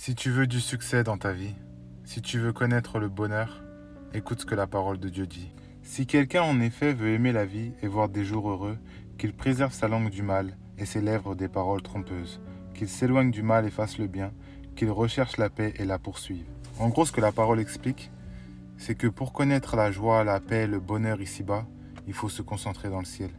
Si tu veux du succès dans ta vie, si tu veux connaître le bonheur, écoute ce que la parole de Dieu dit. Si quelqu'un en effet veut aimer la vie et voir des jours heureux, qu'il préserve sa langue du mal et ses lèvres des paroles trompeuses, qu'il s'éloigne du mal et fasse le bien, qu'il recherche la paix et la poursuive. En gros, ce que la parole explique, c'est que pour connaître la joie, la paix, le bonheur ici-bas, il faut se concentrer dans le ciel.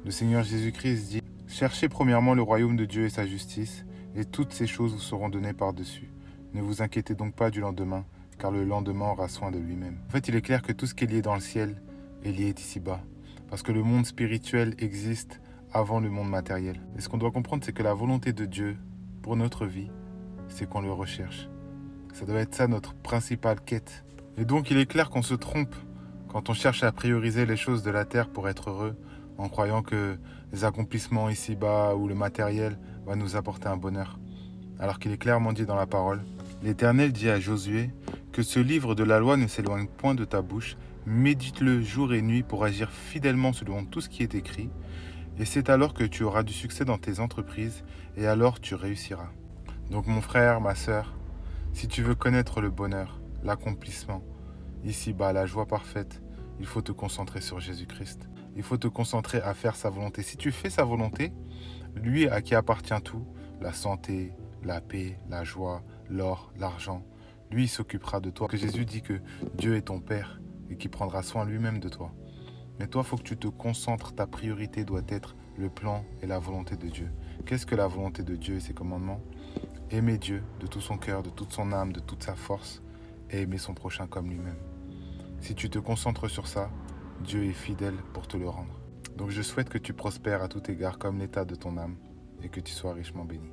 Le Seigneur Jésus-Christ dit « Cherchez premièrement le royaume de Dieu et sa justice, et toutes ces choses vous seront données par-dessus. Ne vous inquiétez donc pas du lendemain, car le lendemain aura soin de lui-même. » En fait, il est clair que tout ce qui est lié dans le ciel est lié ici-bas, parce que le monde spirituel existe avant le monde matériel. Et ce qu'on doit comprendre, c'est que la volonté de Dieu pour notre vie, c'est qu'on le recherche. Ça doit être ça notre principale quête. Et donc, il est clair qu'on se trompe quand on cherche à prioriser les choses de la terre pour être heureux, en croyant que les accomplissements ici-bas ou le matériel va nous apporter un bonheur. Alors qu'il est clairement dit dans la parole, l'Éternel dit à Josué que ce livre de la loi ne s'éloigne point de ta bouche, médite-le jour et nuit pour agir fidèlement selon tout ce qui est écrit, et c'est alors que tu auras du succès dans tes entreprises, et alors tu réussiras. Donc mon frère, ma sœur, si tu veux connaître le bonheur, l'accomplissement, ici-bas, la joie parfaite, il faut te concentrer sur Jésus-Christ. Il faut te concentrer à faire sa volonté. Si tu fais sa volonté, lui à qui appartient tout, la santé, la paix, la joie, l'or, l'argent, lui il s'occupera de toi. Que Jésus dit que Dieu est ton Père et qu'il prendra soin lui-même de toi. Mais toi, il faut que tu te concentres. Ta priorité doit être le plan et la volonté de Dieu. Qu'est-ce que la volonté de Dieu et ses commandements? Aimer Dieu de tout son cœur, de toute son âme, de toute sa force et aimer son prochain comme lui-même. Si tu te concentres sur ça, Dieu est fidèle pour te le rendre. Donc je souhaite que tu prospères à tout égard comme l'état de ton âme et que tu sois richement béni.